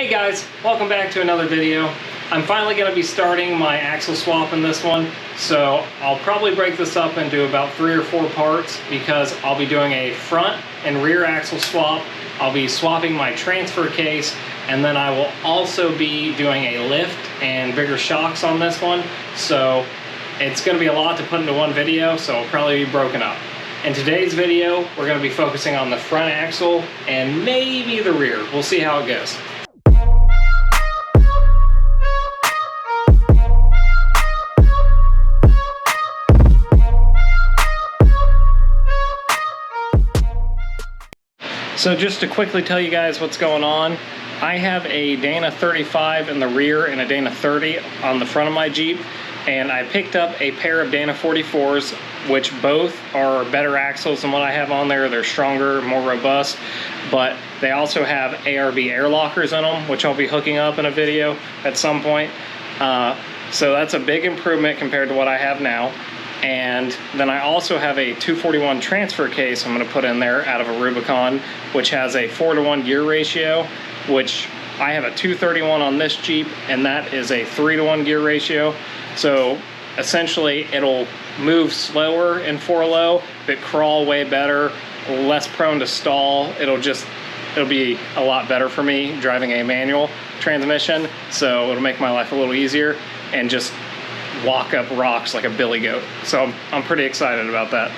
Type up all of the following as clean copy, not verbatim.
Hey guys, welcome back to another video. I'm finally going to be starting my axle swap in this one, so I'll probably break this up into about 3 or 4 parts because I'll be doing a front and rear axle swap. I'll be swapping my transfer case, and then I will also be doing a lift and bigger shocks on this one. So it's going to be a lot to put into one video, so it'll probably be broken up. In today's video, we're going to be focusing on the front axle and maybe the rear. We'll see how it goes. So just to quickly tell you guys what's going on, I have a Dana 35 in the rear and a Dana 30 on the front of my Jeep, and I picked up a pair of Dana 44s, which both are better axles than what I have on there. They're stronger, more robust, but they also have ARB air lockers in them, which I'll be hooking up in a video at some point. So that's a big improvement compared to what I have now. And then I also have a 241 transfer case I'm going to put in there out of a Rubicon, which has a 4:1 gear ratio, which I have a 231 on this Jeep, and that is a 3:1 gear ratio. So essentially it'll move slower in 4-low, but crawl way better, less prone to stall. It'll be a lot better for me driving a manual transmission, so it'll make my life a little easier and just walk up rocks like a billy goat. So I'm pretty excited about that.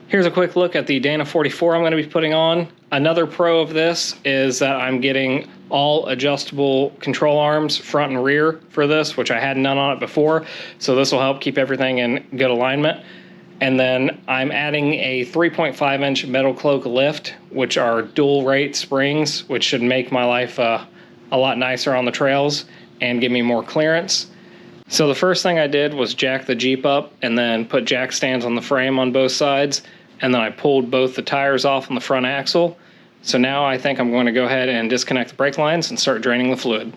Here's a quick look at the Dana 44 I'm going to be putting on. Another pro of this is that I'm getting all adjustable control arms front and rear for this, which I had none on it before. So this will help keep everything in good alignment. And then I'm adding a 3.5-inch metal cloak lift, which are dual rate springs, which should make my life a lot nicer on the trails and give me more clearance. So the first thing I did was jack the Jeep up and then put jack stands on the frame on both sides, and then I pulled both the tires off on the front axle. So now I think I'm going to go ahead and disconnect the brake lines and start draining the fluid.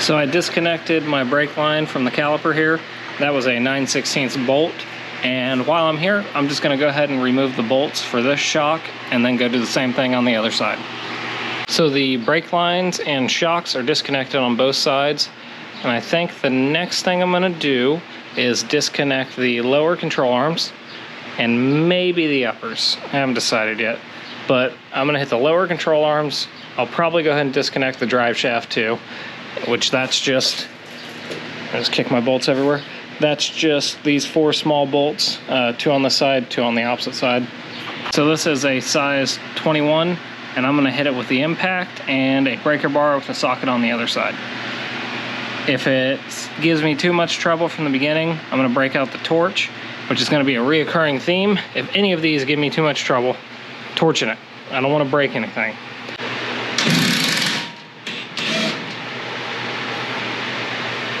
So I disconnected my brake line from the caliper here. That was a 9/16 bolt, and while I'm here, I'm just going to go ahead and remove the bolts for this shock and then go do the same thing on the other side. So the brake lines and shocks are disconnected on both sides. And I think the next thing I'm going to do is disconnect the lower control arms and maybe the uppers. I haven't decided yet, but I'm going to hit the lower control arms. I'll probably go ahead and disconnect the drive shaft too, which that's just, I just kick my bolts everywhere. That's just these 4 small bolts, 2 on the side, 2 on the opposite side. So this is a size 21, and I'm going to hit it with the impact and a breaker bar with a socket on the other side. If it gives me too much trouble from the beginning, I'm going to break out the torch, which is going to be a reoccurring theme. If any of these give me too much trouble, torching it. I don't want to break anything.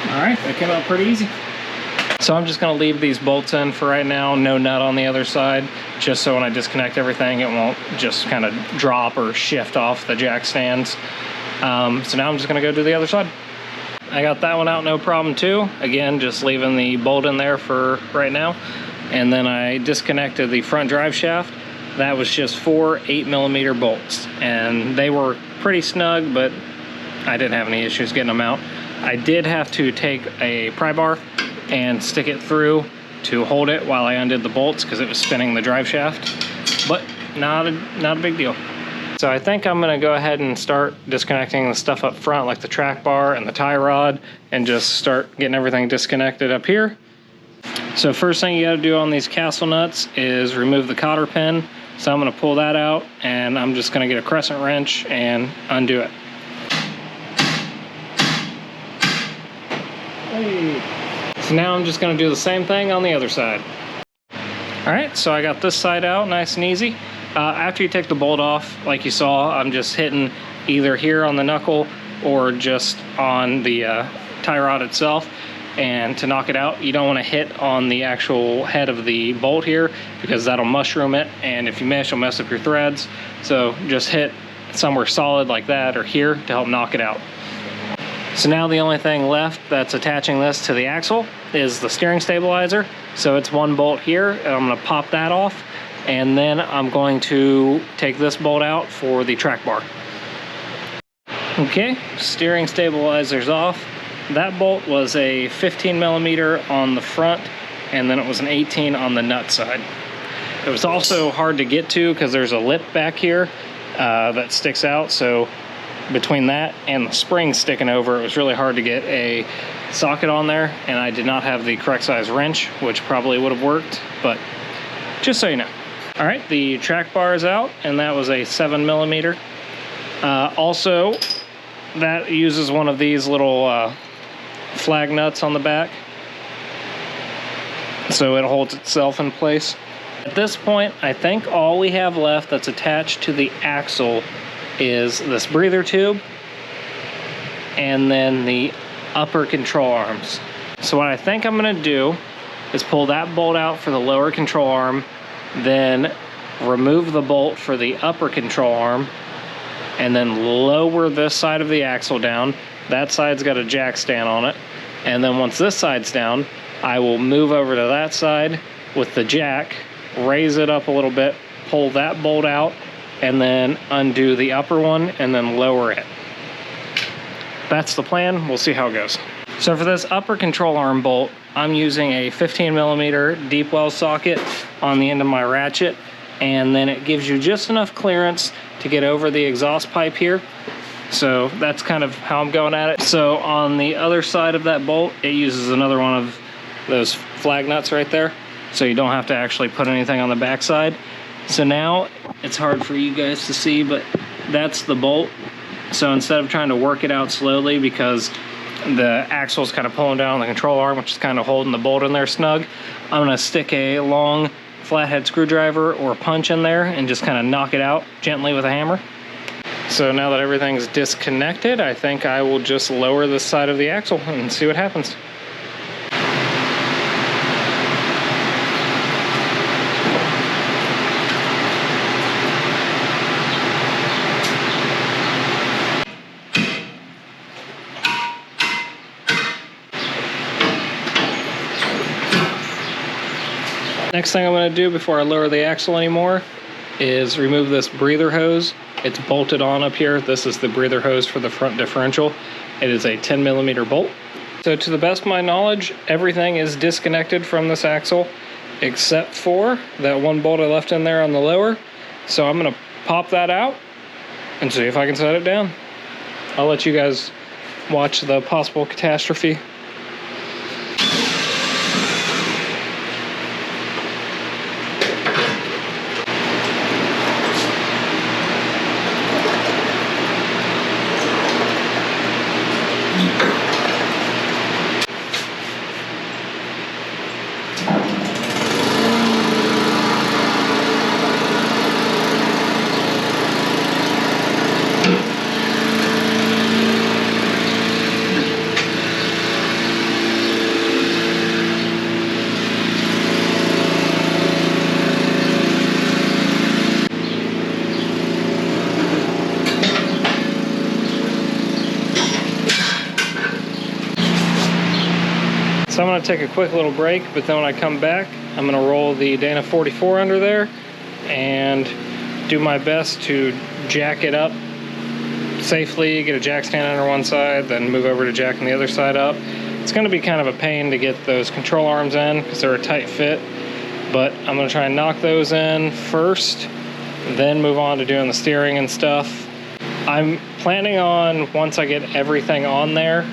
All right, that came out pretty easy. So I'm just going to leave these bolts in for right now, no nut on the other side, just so when I disconnect everything, it won't just kind of drop or shift off the jack stands. So now I'm just going to go do the other side. I got that one out no problem too. Again, just leaving the bolt in there for right now. And then I disconnected the front drive shaft. That was just 4 8mm bolts. And they were pretty snug, but I didn't have any issues getting them out. I did have to take a pry bar and stick it through to hold it while I undid the bolts because it was spinning the drive shaft. But not a big deal. So I think I'm going to go ahead and start disconnecting the stuff up front, like the track bar and the tie rod, and just start getting everything disconnected up here. So first thing you got to do on these castle nuts is remove the cotter pin. So I'm going to pull that out, and I'm just going to get a crescent wrench and undo it. Hey. So now I'm just going to do the same thing on the other side. All right, so I got this side out nice and easy. After you take the bolt off, like you saw, I'm just hitting either here on the knuckle or just on the tie rod itself. And to knock it out, you don't want to hit on the actual head of the bolt here because that'll mushroom it, and if you miss, you'll mess up your threads. So just hit somewhere solid like that or here to help knock it out. So now the only thing left that's attaching this to the axle is the steering stabilizer. So it's 1 bolt here, and I'm going to pop that off. And then I'm going to take this bolt out for the track bar. Okay, steering stabilizer's off. That bolt was a 15 millimeter on the front, and then it was an 18 on the nut side. It was also hard to get to because there's a lip back here that sticks out, so between that and the spring sticking over, it was really hard to get a socket on there, and I did not have the correct size wrench, which probably would have worked, but just so you know. All right, the track bar is out, and that was a 7 millimeter. Also, that uses one of these little flag nuts on the back, so it holds itself in place. At this point, I think all we have left that's attached to the axle is this breather tube and then the upper control arms. So what I think I'm gonna do is pull that bolt out for the lower control arm, then remove the bolt for the upper control arm, and then lower this side of the axle down. That side's got a jack stand on it. And then once this side's down, I will move over to that side with the jack, raise it up a little bit, pull that bolt out, and then undo the upper one and then lower it. That's the plan. We'll see how it goes. So for this upper control arm bolt, I'm using a 15 millimeter deep well socket on the end of my ratchet, and then it gives you just enough clearance to get over the exhaust pipe here. So that's kind of how I'm going at it. So on the other side of that bolt, it uses another one of those flag nuts right there, so you don't have to actually put anything on the back side. So now it's hard for you guys to see, but that's the bolt. So instead of trying to work it out slowly because the axle's kind of pulling down on the control arm, which is kind of holding the bolt in there snug, I'm gonna stick a long flathead screwdriver or punch in there and just kind of knock it out gently with a hammer. So now that everything's disconnected, I think I will just lower this side of the axle and see what happens. Next thing I'm going to do before I lower the axle anymore is remove this breather hose. It's bolted on up here. This is the breather hose for the front differential. It is a 10 millimeter bolt. So to the best of my knowledge, everything is disconnected from this axle except for that one bolt I left in there on the lower. So I'm going to pop that out and see if I can set it down. I'll let you guys watch the possible catastrophe. So I'm going to take a quick little break, but then when I come back, I'm going to roll the Dana 44 under there and do my best to jack it up safely, get a jack stand under one side, then move over to jacking the other side up. It's going to be kind of a pain to get those control arms in because they're a tight fit, but I'm going to try and knock those in first, then move on to doing the steering and stuff. I'm planning on, once I get everything on there,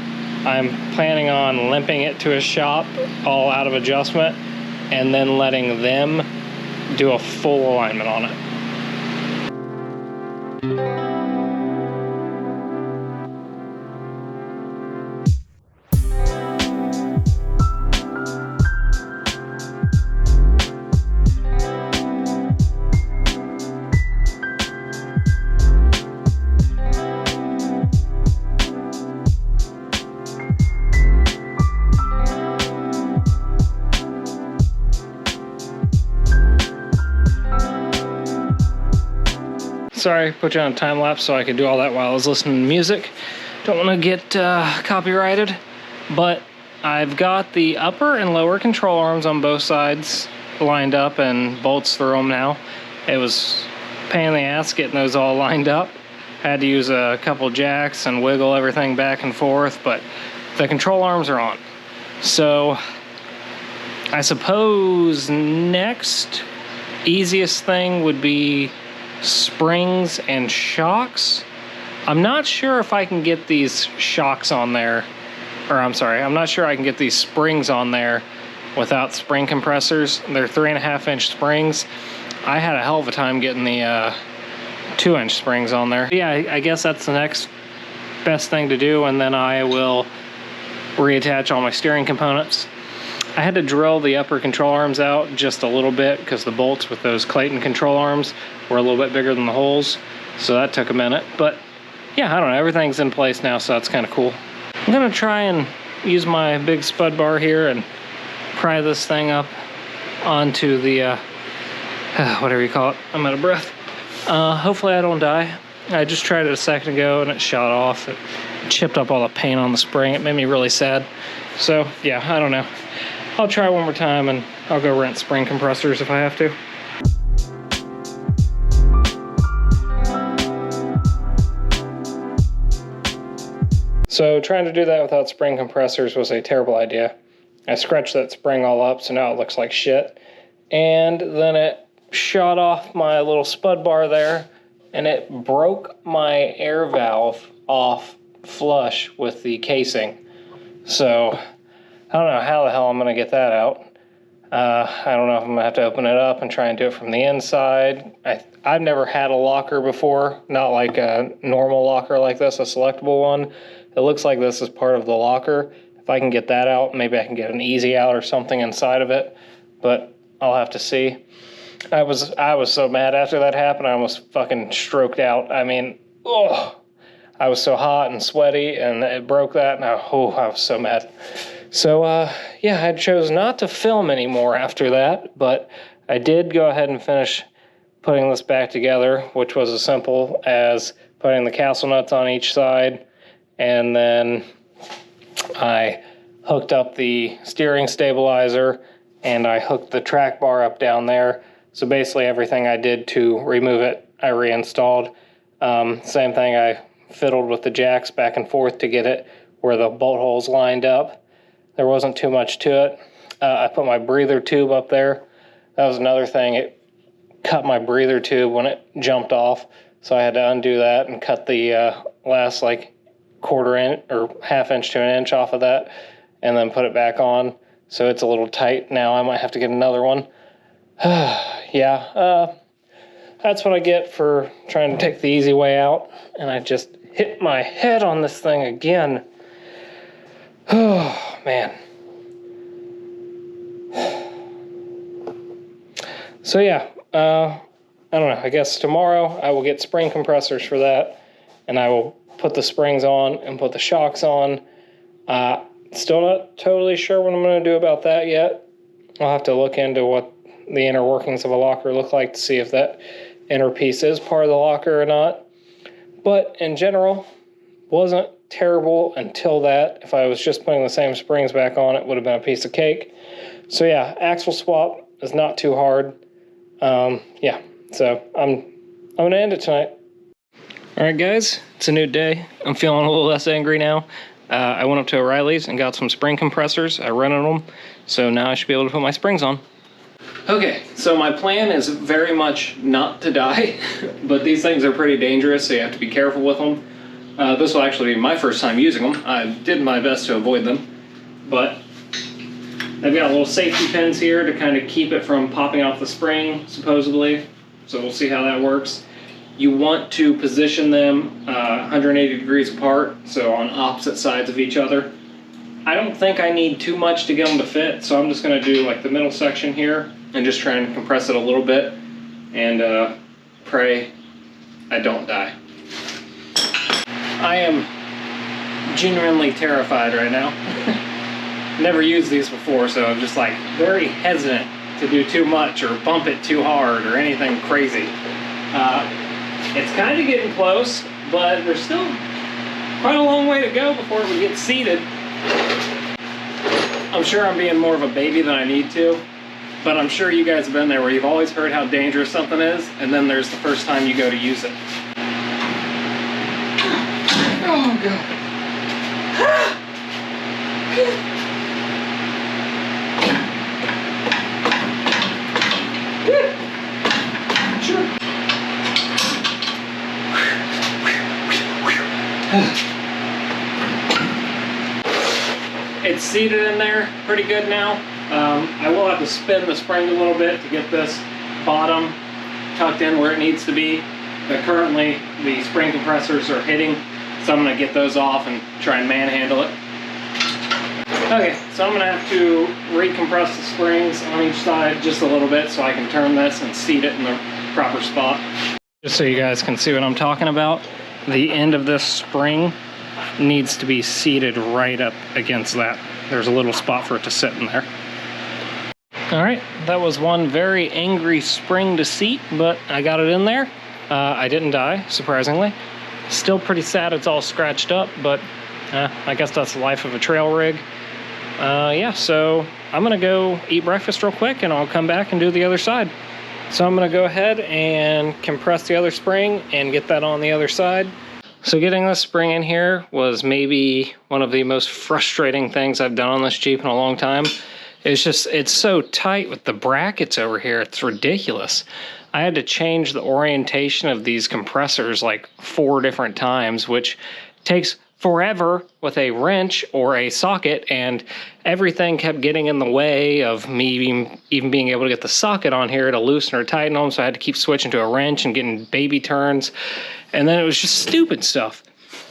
I'm planning on limping it to a shop all out of adjustment and then letting them do a full alignment on it. Sorry, put you on a time lapse so I could do all that while I was listening to music. Don't want to get copyrighted, but I've got the upper and lower control arms on both sides lined up and bolts through them now. It was a pain in the ass getting those all lined up. had to use a couple jacks and wiggle everything back and forth, but the control arms are on. So I suppose next easiest thing would be springs and shocks. I'm not sure if I can get these shocks on there, or I'm sorry, I'm not sure I can get these springs on there without spring compressors. They're 3.5-inch springs. I had a hell of a time getting the 2-inch springs on there. Yeah, I guess that's the next best thing to do, and then I will reattach all my steering components. I had to drill the upper control arms out just a little bit because the bolts with those Clayton control arms were a little bit bigger than the holes, so that took a minute. But yeah, I don't know, everything's in place now, so that's kind of cool. I'm gonna try and use my big spud bar here and pry this thing up onto the whatever you call it. I'm out of breath. Hopefully I don't die. I just tried it a second ago and it shot off. It chipped up all the paint on the spring. It made me really sad. So yeah, I don't know. I'll try one more time and I'll go rent spring compressors if I have to. So trying to do that without spring compressors was a terrible idea. I scratched that spring all up, so now it looks like shit. And then it shot off my little spud bar there, and it broke my air valve off flush with the casing. So I don't know how the hell I'm gonna get that out. I don't know if I'm gonna have to open it up and try and do it from the inside. I've never had a locker before, not like a normal locker like this, a selectable one. It looks like this is part of the locker. If I can get that out, maybe I can get an easy out or something inside of it, but I'll have to see. I was so mad after that happened, I almost fucking stroked out. I mean, oh, I was so hot and sweaty, and it broke that, and I was so mad. So, yeah, I chose not to film anymore after that, but I did go ahead and finish putting this back together, which was as simple as putting the castle nuts on each side, and then I hooked up the steering stabilizer, and I hooked the track bar up down there. So basically everything I did to remove it, I reinstalled. Same thing, I fiddled with the jacks back and forth to get it where the bolt holes lined up. There wasn't too much to it. I put my breather tube up there. That was another thing. It cut my breather tube when it jumped off, so I had to undo that and cut the last like 1/4 inch or 1/2 inch to 1 inch off of that, and then put it back on. So it's a little tight now. I might have to get another one. Yeah, that's what I get for trying to take the easy way out, and I just hit my head on this thing again. Oh man. So yeah, I don't know, I guess tomorrow I will get spring compressors for that, and I will put the springs on and put the shocks on. Still not totally sure what I'm going to do about that yet. I'll have to look into what the inner workings of a locker look like to see if that inner piece is part of the locker or not. But in general, wasn't terrible until that. If I was just putting the same springs back on, it would have been a piece of cake. So yeah, axle swap is not too hard. Yeah, so I'm going to end it tonight. Alright guys, it's a new day. I'm feeling a little less angry now. I went up to O'Reilly's and got some spring compressors. I rented them, so now I should be able to put my springs on. Okay, so my plan is very much not to die, but these things are pretty dangerous, so you have to be careful with them. This will actually be my first time using them. I did my best to avoid them, but I've got little safety pins here to kind of keep it from popping off the spring, supposedly, so we'll see how that works. You want to position them 180 degrees apart, so on opposite sides of each other. I don't think I need too much to get them to fit, so I'm just going to do like the middle section here and just try and compress it a little bit and pray I don't die. I am genuinely terrified right now. Never used these before, so I'm just like very hesitant to do too much or bump it too hard or anything crazy. It's kind of getting close, but there's still quite a long way to go before it would get seated. I'm sure I'm being more of a baby than I need to, but I'm sure you guys have been there where you've always heard how dangerous something is, and then there's the first time you go to use it. Oh, God. Sure. It's seated in there pretty good now. I will have to spin the spring a little bit to get this bottom tucked in where it needs to be. But currently the spring compressors are hitting, so I'm going to get those off and try and manhandle it. Okay, so I'm going to have to recompress the springs on each side just a little bit so I can turn this and seat it in the proper spot. Just so you guys can see what I'm talking about, the end of this spring needs to be seated right up against that. There's a little spot for it to sit in there. All right, that was one very angry spring to seat, but I got it in there. I didn't die, surprisingly. Still pretty sad it's all scratched up, but I guess that's the life of a trail rig. Yeah, so I'm gonna go eat breakfast real quick and I'll come back and do the other side. So I'm gonna go ahead and compress the other spring and get that on the other side. So getting this spring in here was maybe one of the most frustrating things I've done on this Jeep in a long time. It's so tight with the brackets over here, it's ridiculous. I had to change the orientation of these compressors like 4 different times, which takes forever with a wrench or a socket, and everything kept getting in the way of me even being able to get the socket on here to loosen or tighten them, so I had to keep switching to a wrench and getting baby turns, and then it was just stupid stuff.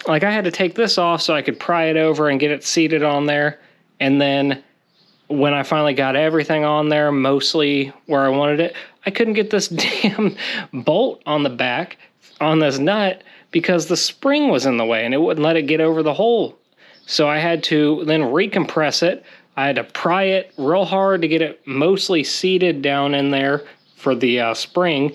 Like I had to take this off so I could pry it over and get it seated on there, and then when I finally got everything on there, mostly where I wanted it, I couldn't get this damn bolt on the back on this nut because the spring was in the way and it wouldn't let it get over the hole. So I had to then recompress it. I had to pry it real hard to get it mostly seated down in there for the spring.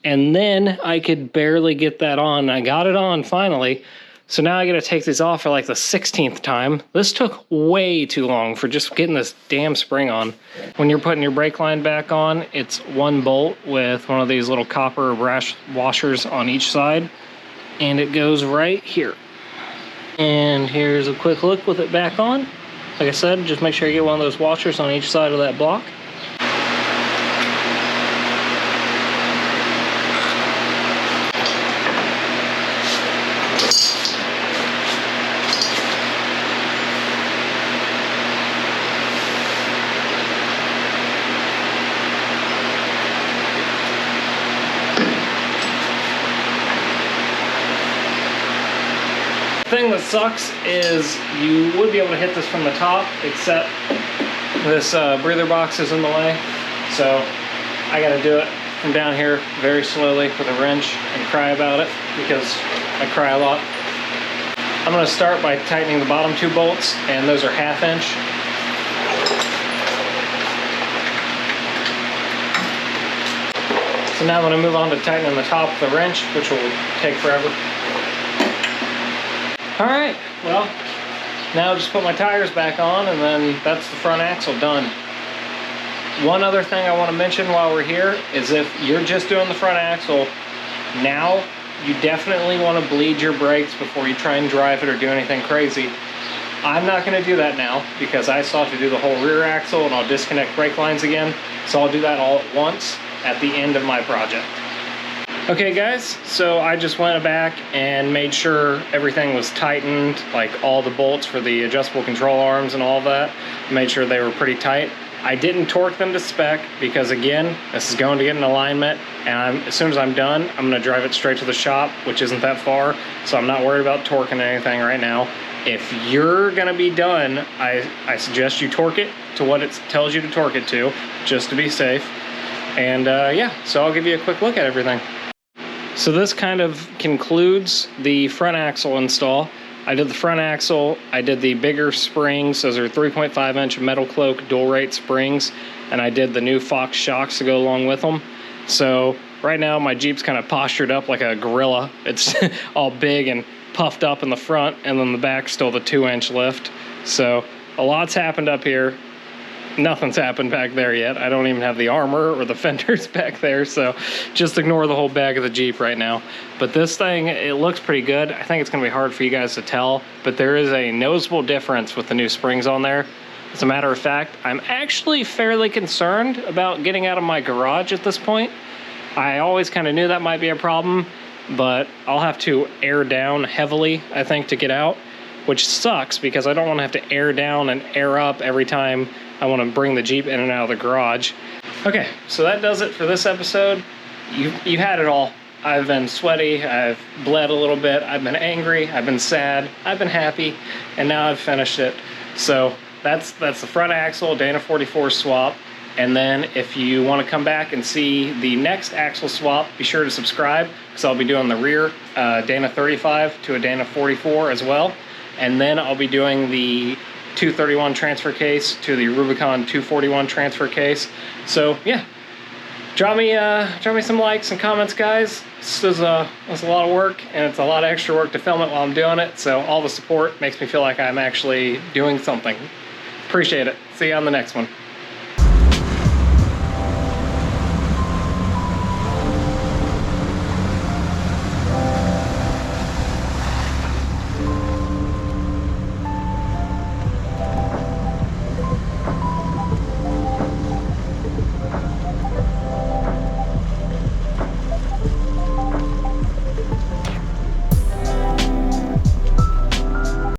And then I could barely get that on. I got it on finally. So now I got to take these off for like the 16th time. This took way too long for just getting this damn spring on. When you're putting your brake line back on, it's 1 bolt with one of these little copper brass washers on each side. And it goes right here. And here's a quick look with it back on. Like I said, just make sure you get one of those washers on each side of that block. The thing that sucks is you would be able to hit this from the top, except this breather box is in the way. So I got to do it from down here very slowly with a wrench and cry about it because I cry a lot. I'm going to start by tightening the bottom 2 bolts, and those are 1/2 inch. So now I'm going to move on to tightening the top with the wrench, which will take forever. Alright, well, now just put my tires back on and then that's the front axle done. One other thing I want to mention while we're here is if you're just doing the front axle, now you definitely want to bleed your brakes before you try and drive it or do anything crazy. I'm not going to do that now because I still have to do the whole rear axle and I'll disconnect brake lines again. So I'll do that all at once at the end of my project. Okay guys, so I just went back and made sure everything was tightened, like all the bolts for the adjustable control arms and all that, made sure they were pretty tight. I didn't torque them to spec because again, this is going to get in alignment, and as soon as I'm done, I'm going to drive it straight to the shop, which isn't that far, so I'm not worried about torquing anything right now. If you're going to be done, I suggest you torque it to what it tells you to torque it to, just to be safe. And yeah, so I'll give you a quick look at everything. So this kind of concludes the front axle install. I did the front axle, I did the bigger springs, those are 3.5 inch metal cloak dual rate springs, and I did the new Fox shocks to go along with them. So right now my Jeep's kind of postured up like a gorilla. It's all big and puffed up in the front, and then the back's still the 2-inch lift. So a lot's happened up here. nothing's happened back there yet. I don't even have the armor or the fenders back there, so just ignore the whole back of the Jeep right now. But this thing, it looks pretty good. I think it's gonna be hard for you guys to tell, but there is a noticeable difference with the new springs on there. As a matter of fact, I'm actually fairly concerned about getting out of my garage at this point. I always kind of knew that might be a problem, but I'll have to air down heavily, I think, to get out, which sucks because I don't want to have to air down and air up every time I want to bring the Jeep in and out of the garage. Okay, so that does it for this episode. You had it all. I've been sweaty, I've bled a little bit, I've been angry, I've been sad, I've been happy, and now I've finished it. So that's the front axle Dana 44 swap. And then if you want to come back and see the next axle swap, be sure to subscribe, because I'll be doing the rear Dana 35 to a Dana 44 as well. And then I'll be doing the 231 transfer case to the Rubicon 241 transfer case. So yeah, drop me some likes and comments, guys. This is a lot of work, and it's a lot of extra work to film it while I'm doing it. So all the support makes me feel like I'm actually doing something. Appreciate it. See you on the next one.